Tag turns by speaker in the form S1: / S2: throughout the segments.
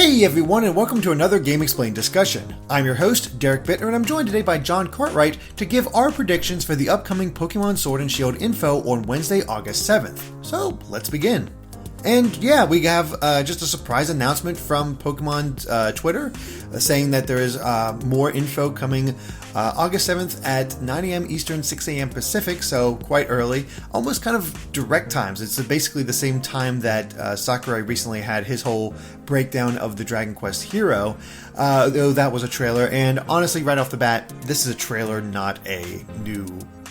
S1: Hey everyone, and welcome to another Game Explained discussion. I'm your host, Derek Bittner, and I'm joined today by John Cartwright to give our predictions for the upcoming Pokémon Sword and Shield info on Wednesday, August 7th. So, let's begin. And yeah, we have just a surprise announcement from Pokemon Twitter saying that there is more info coming August 7th at 9 a.m. Eastern, 6 a.m. Pacific, so quite early. Almost kind of direct times. It's basically the same time that Sakurai recently had his whole breakdown of the Dragon Quest hero, though that was a trailer. And honestly, right off the bat, this is a trailer, not a new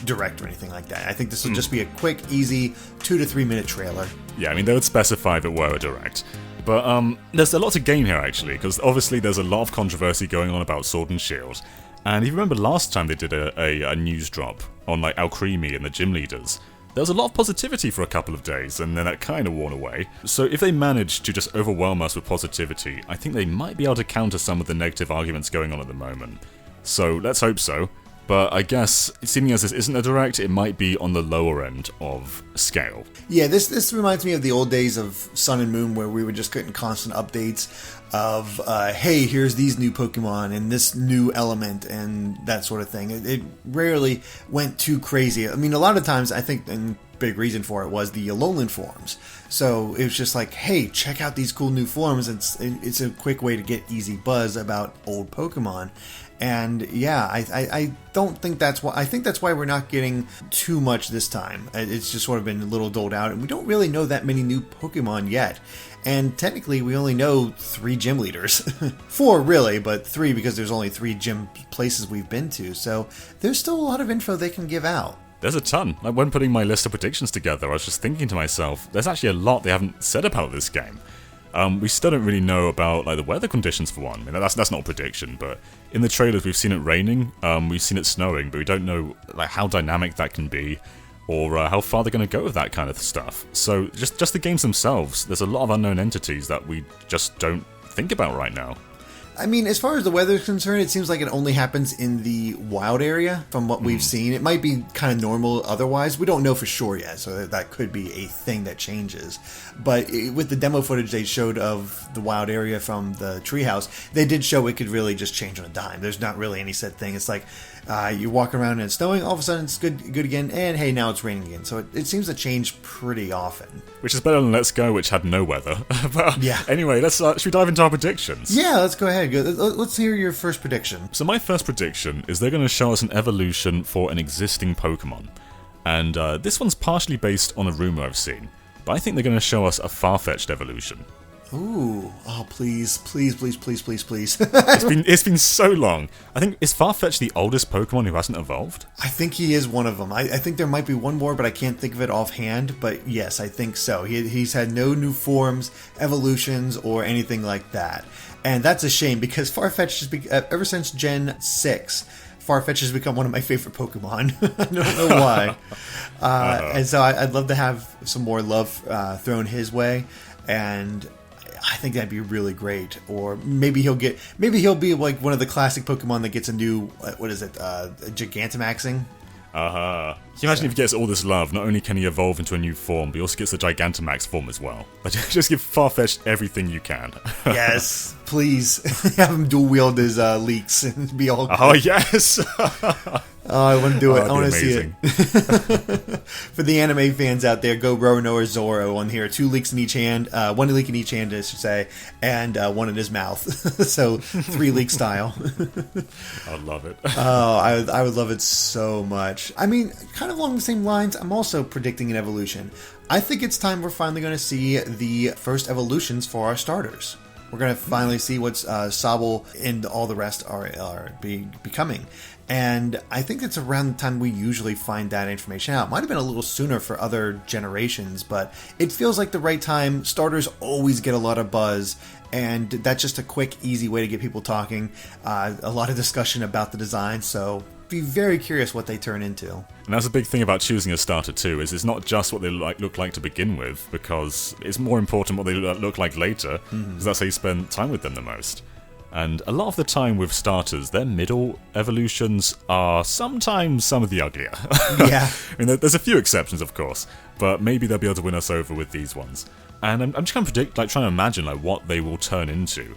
S1: direct or anything like that. I think this will just be a quick, easy 2 to 3 minute trailer.
S2: Yeah, I mean, they would specify if it were a direct. But there's a lot to gain here, actually, because obviously there's a lot of controversy going on about Sword and Shield. And if you remember last time they did a news drop on like Alcremie and the gym leaders, there was a lot of positivity for a couple of days, and then that kind of worn away. So if they manage to just overwhelm us with positivity, I think they might be able to counter some of the negative arguments going on at the moment. So let's hope so. But I guess, seeming as this isn't a direct, it might be on the lower end of scale.
S1: Yeah, this reminds me of the old days of Sun and Moon, where we were just getting constant updates of, hey, here's these new Pokemon and this new element and that sort of thing. It rarely went too crazy. I mean, a lot of times, I think, and big reason for it was the Alolan forms. So it was just like, hey, check out these cool new forms. It's a quick way to get easy buzz about old Pokemon. And yeah, I don't think that's why. I think that's why we're not getting too much this time. It's just sort of been a little doled out, and we don't really know that many new Pokemon yet. And technically, we only know 3 gym leaders. 4 really, but 3 because there's only 3 gym places we've been to. So there's still a lot of info they can give out.
S2: There's a ton. Like, when putting my list of predictions together, I was just thinking to myself, there's actually a lot they haven't said about this game. We still don't really know about like the weather conditions for one. I mean, that's not a prediction, but in the trailers we've seen it raining, we've seen it snowing, but we don't know like how dynamic that can be, or how far they're going to go with that kind of stuff. So just the games themselves, there's a lot of unknown entities that we just don't think about right now.
S1: I mean, as far as the weather is concerned, it seems like it only happens in the wild area from what we've seen. It might be kind of normal otherwise. We don't know for sure yet, so that could be a thing that changes. But with the demo footage they showed of the wild area from the treehouse, they did show it could really just change on a dime. There's not really any set thing. It's like you walk around and it's snowing, all of a sudden it's good again, and hey, now it's raining again. So it seems to change pretty often.
S2: Which is better than Let's Go, which had no weather. But yeah. Anyway, should we dive into our predictions?
S1: Yeah, let's go ahead. Let's hear your first prediction.
S2: So my first prediction is they're going to show us an evolution for an existing Pokemon. And this one's partially based on a rumor I've seen, but I think they're going to show us a Farfetch'd evolution.
S1: Ooh, oh please.
S2: It's been so long. I think, is Farfetch'd the oldest Pokemon who hasn't evolved?
S1: I think he is one of them. I think there might be one more, but I can't think of it offhand. But yes, I think so. He's had no new forms, evolutions, or anything like that. And that's a shame, because Farfetch'd has ever since Gen 6, Farfetch'd has become one of my favorite Pokemon. I don't know why. And so I'd love to have some more love thrown his way. And I think that'd be really great. Or maybe he'll be like one of the classic Pokemon that gets a new, what is it, Gigantamaxing?
S2: Can you imagine if he gets all this love? Not only can he evolve into a new form, but he also gets the Gigantamax form as well. Like, just give Farfetch'd everything you can.
S1: Yes, please. Have him dual wield his leaks and be all good.
S2: Oh, yes!
S1: Oh, I want to do it. I want to see
S2: amazing.
S1: it. For the anime fans out there, go Rono or Zoro on here. 2 leaks in each hand. 1 leak in each hand, I should say. And 1 in his mouth. So 3 leak style.
S2: I love it.
S1: Oh, I would love it so much. I mean, kind of along the same lines, I'm also predicting an evolution. I think it's time we're finally going to see the first evolutions for our starters. We're going to finally see what Sobble and all the rest are becoming. And I think it's around the time we usually find that information out. Might have been a little sooner for other generations, but it feels like the right time. Starters always get a lot of buzz, and that's just a quick, easy way to get people talking. A lot of discussion about the design, so be very curious what they turn into.
S2: And that's a big thing about choosing a starter too, is it's not just what they look like to begin with, because it's more important what they look like later, because that's how you spend time with them the most. And a lot of the time with starters, their middle evolutions are sometimes some of the uglier.
S1: Yeah.
S2: I mean, there's a few exceptions, of course, but maybe they'll be able to win us over with these ones. And I'm just trying to predict, like, trying to imagine, like, what they will turn into.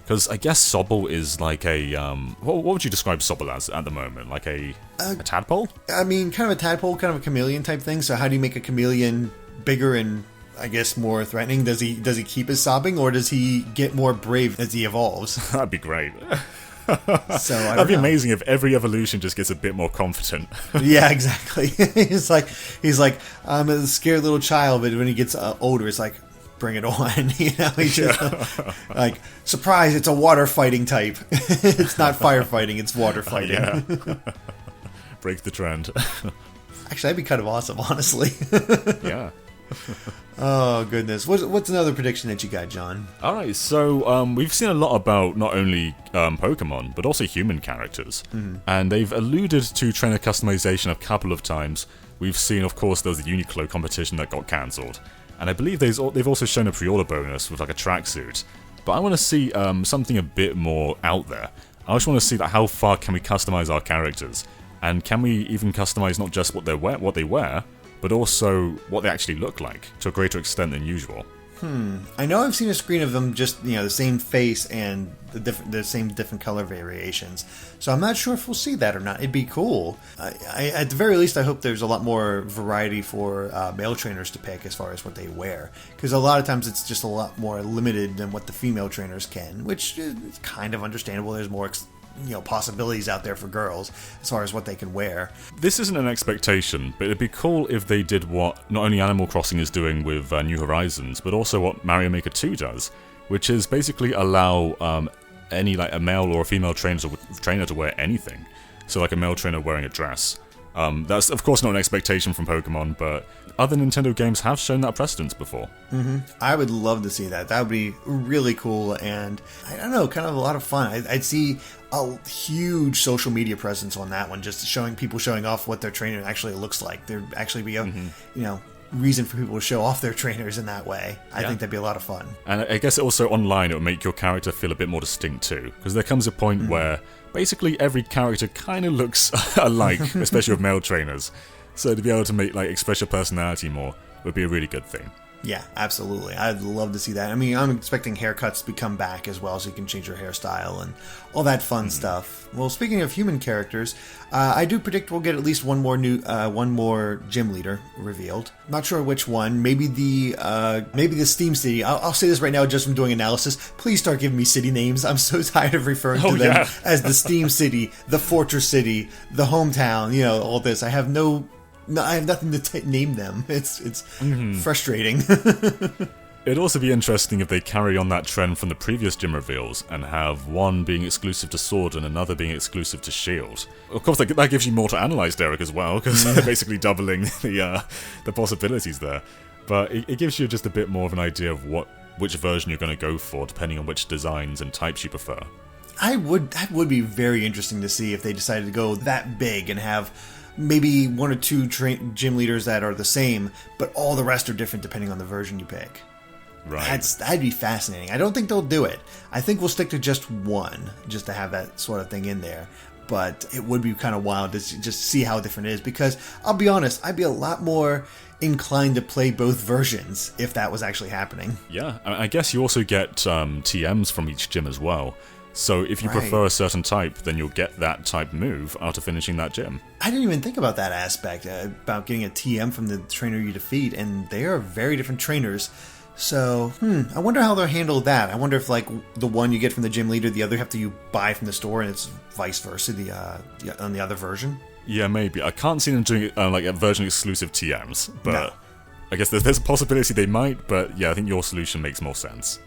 S2: Because I guess Sobble is like a, what would you describe Sobble as at the moment? Like a tadpole?
S1: I mean, kind of a tadpole, kind of a chameleon type thing. So how do you make a chameleon bigger and, I guess, more threatening? Does he keep his sobbing, or does he get more brave as he evolves?
S2: That'd be great.
S1: So
S2: that'd be amazing if every evolution just gets a bit more confident.
S1: Yeah, exactly. he's like, I'm a scared little child, but when he gets older, it's like, bring it on. You know, he's just like, surprise, it's a water fighting type. It's not firefighting, it's water fighting.
S2: Yeah. Break the trend.
S1: Actually, that'd be kind of awesome, honestly.
S2: Yeah.
S1: Oh, goodness. What's another prediction that you got, John?
S2: Alright, so we've seen a lot about not only Pokemon, but also human characters. And they've alluded to trainer customization a couple of times. We've seen, of course, there was the Uniqlo competition that got cancelled. And I believe they've also shown a pre-order bonus with like a tracksuit. But I want to see something a bit more out there. I just want to see like, how far can we customize our characters? And can we even customize not just what they wear, but also what they actually look like, to a greater extent than usual.
S1: I know I've seen a screen of them just, the same face and the same different color variations. So I'm not sure if we'll see that or not. It'd be cool. At the very least, I hope there's a lot more variety for male trainers to pick as far as what they wear. Because a lot of times it's just a lot more limited than what the female trainers can, which is kind of understandable. There's more possibilities out there for girls as far as what they can wear.
S2: This isn't an expectation, but it'd be cool if they did what not only Animal Crossing is doing with New Horizons, but also what Mario Maker 2 does, which is basically allow any like a male or a female trainer to wear anything. So like a male trainer wearing a dress. That's of course not an expectation from Pokemon, but other Nintendo games have shown that precedence before.
S1: I would love to see that. That would be really cool, and I don't know, kind of a lot of fun. I'd see a huge social media presence on that one, just showing off what their trainer actually looks like. There'd actually be a reason for people to show off their trainers in that way. I think that'd be a lot of fun.
S2: And I guess also online it would make your character feel a bit more distinct too, because there comes a point where basically every character kind of looks alike, especially with male trainers. So to be able to express your personality more would be a really good thing.
S1: Yeah, absolutely. I'd love to see that. I mean, I'm expecting haircuts to come back as well, so you can change your hairstyle and all that fun stuff. Well, speaking of human characters, I do predict we'll get at least one more gym leader revealed. Not sure which one. Maybe the Steam City. I'll say this right now, just from doing analysis. Please start giving me city names. I'm so tired of referring to them as the Steam City, the Fortress City, the hometown. All this. I have nothing to name them. It's frustrating.
S2: It'd also be interesting if they carry on that trend from the previous gym reveals and have one being exclusive to Sword and another being exclusive to Shield. Of course, that gives you more to analyze, Derek, as well, because they're basically doubling the possibilities there. But it gives you just a bit more of an idea of which version you're going to go for, depending on which designs and types you prefer.
S1: That would be very interesting to see if they decided to go that big and have maybe one or two gym leaders that are the same, but all the rest are different depending on the version you pick.
S2: Right.
S1: That'd be fascinating. I don't think they'll do it. I think we'll stick to just one, just to have that sort of thing in there. But it would be kind of wild to just see how different it is, because I'll be honest, I'd be a lot more inclined to play both versions if that was actually happening.
S2: Yeah, I guess you also get TMs from each gym as well. So if you prefer a certain type, then you'll get that type move after finishing that gym.
S1: I didn't even think about that aspect, about getting a TM from the trainer you defeat, and they are very different trainers. So, I wonder how they'll handle that. I wonder if, the one you get from the gym leader, the other you buy from the store, and it's vice versa on the other version?
S2: Yeah, maybe. I can't see them doing it a version-exclusive TMs, but I guess there's a possibility they might, but yeah, I think your solution makes more sense.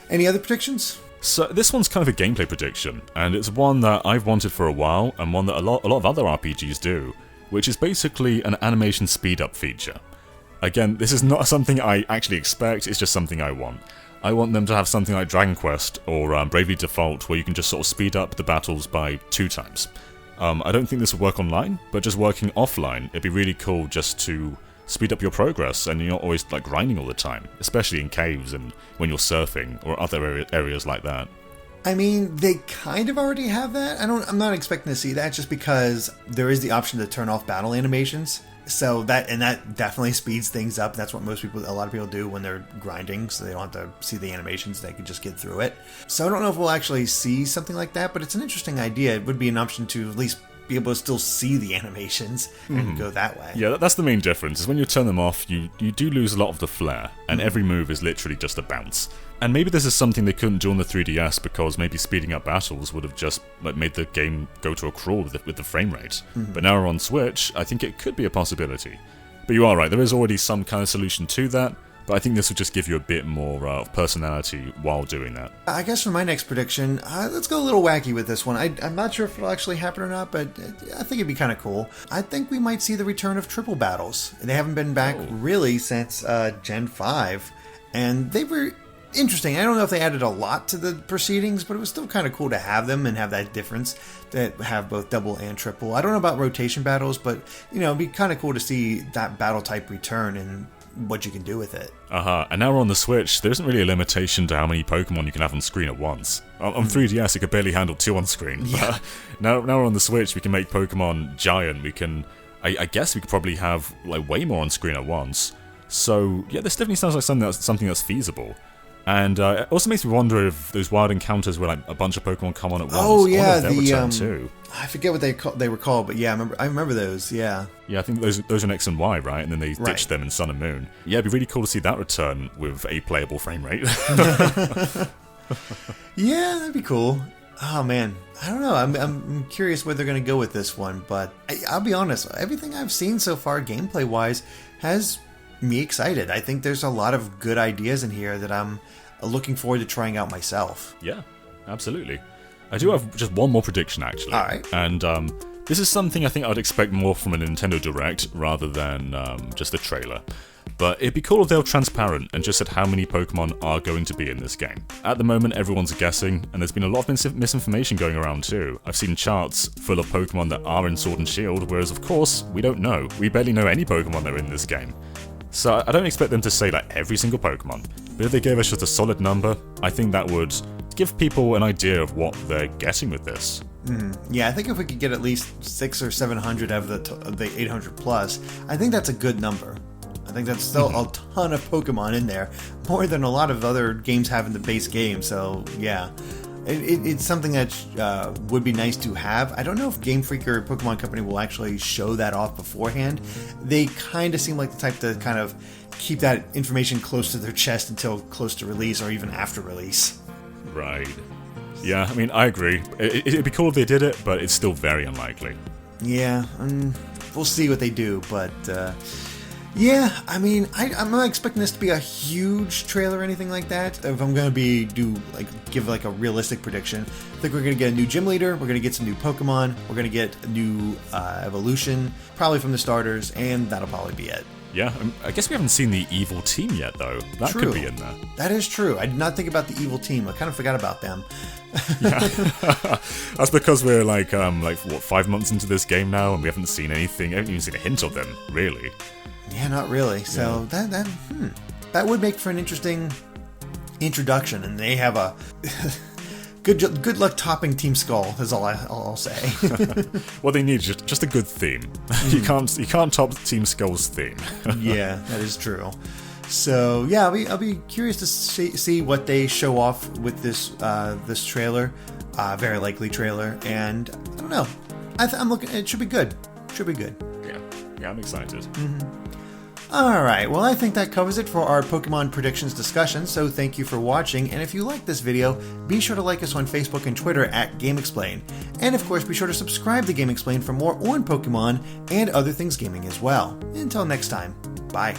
S1: Any other predictions?
S2: So this one's kind of a gameplay prediction, and it's one that I've wanted for a while, and one that a lot of other RPGs do, which is basically an animation speed-up feature. Again, this is not something I actually expect, it's just something I want. I want them to have something like Dragon Quest or Bravely Default, where you can just sort of speed up the battles by 2 times. I don't think this will work online, but just working offline, it'd be really cool just to speed up your progress, and you're not always grinding all the time, especially in caves and when you're surfing or other areas like that.
S1: I mean, they kind of already have that. I'm not expecting to see that just because there is the option to turn off battle animations. So that definitely speeds things up. That's what a lot of people do when they're grinding, so they don't have to see the animations. They can just get through it. So I don't know if we'll actually see something like that, but it's an interesting idea. It would be an option to at least be able to still see the animations and go that way.
S2: Yeah, that's the main difference, is when you turn them off, you do lose a lot of the flair, and every move is literally just a bounce. And maybe this is something they couldn't do on the 3DS because maybe speeding up battles would have just made the game go to a crawl with the frame rate. But now we're on Switch, I think it could be a possibility. But you are right, there is already some kind of solution to that, but I think this would just give you a bit more personality while doing that.
S1: I guess for my next prediction, let's go a little wacky with this one. I'm not sure if it'll actually happen or not, but I think it'd be kind of cool. I think we might see the return of triple battles. They haven't been back really since Gen 5, and they were interesting. I don't know if they added a lot to the proceedings, but it was still kind of cool to have them and have that difference, that have both double and triple. I don't know about rotation battles, but it'd be kind of cool to see that battle type return and what you can do with it.
S2: And now we're on the Switch, there isn't really a limitation to how many Pokemon you can have on screen at once. On 3DS, it could barely handle 2 on screen.
S1: Yeah.
S2: Now we're on the Switch, we can make Pokemon giant. We can, I guess we could probably have like way more on screen at once. So yeah, this definitely sounds like something that's feasible. And it also makes me wonder if those wild encounters where like a bunch of Pokemon come on at once.
S1: Oh yeah,
S2: return too.
S1: I forget what they were called, but yeah, I remember those. Yeah.
S2: Yeah, I think those are X and Y, right? And then they ditched them in Sun and Moon. Yeah, it'd be really cool to see that return with a playable frame rate.
S1: Yeah, that'd be cool. Oh man, I don't know. I'm curious where they're going to go with this one, but I'll be honest. Everything I've seen so far, gameplay wise, has me excited. I think there's a lot of good ideas in here that I'm looking forward to trying out myself.
S2: Yeah, absolutely. I do have just one more prediction, actually.
S1: All right.
S2: And this is something I think I'd expect more from a Nintendo Direct rather than just a trailer. But it'd be cool if they were transparent and just said how many Pokemon are going to be in this game. At the moment, everyone's guessing, and there's been a lot of misinformation going around too. I've seen charts full of Pokemon that are in Sword and Shield, whereas of course, we don't know. We barely know any Pokemon that are in this game. So I don't expect them to say like every single Pokemon, but if they gave us just a solid number, I think that would give people an idea of what they're getting with this.
S1: Yeah, I think if we could get at least 600 or 700 out of the 800 plus, I think that's a good number. I think that's still a ton of Pokemon in there, more than a lot of other games have in the base game. So yeah, it's something that would be nice to have. I don't know if Game Freak or Pokemon Company will actually show that off beforehand. They kind of seem like the type to kind of keep that information close to their chest until close to release or even after release.
S2: Right. Yeah, I mean, I agree. It'd be cool if they did it, but it's still very unlikely.
S1: Yeah, we'll see what they do, but yeah, I mean, I'm not expecting this to be a huge trailer or anything like that. If I'm going to give a realistic prediction, I think we're going to get a new gym leader, we're going to get some new Pokemon, we're going to get a new evolution, probably from the starters, and that'll probably be it.
S2: Yeah, I guess we haven't seen the evil team yet, though. That could be in there.
S1: That is true. I did not think about the evil team. I kind of forgot about them.
S2: Yeah. That's because we're like 5 months into this game now, and we haven't seen anything. I haven't even seen a hint of them, really.
S1: Yeah, not really. So that would make for an interesting introduction, and they have a good luck topping Team Skull. Is all I'll say.
S2: What they need is just a good theme. You can't top Team Skull's theme.
S1: Yeah, that is true. So yeah, I'll be curious to see what they show off with this trailer, very likely trailer, and I don't know. I'm looking. It should be good. Should be good.
S2: Yeah, I'm excited.
S1: Alright, well I think that covers it for our Pokemon predictions discussion, so thank you for watching, and if you like this video, be sure to like us on Facebook and Twitter at GameXplain. And of course, be sure to subscribe to GameXplain for more on Pokemon and other things gaming as well. Until next time, bye.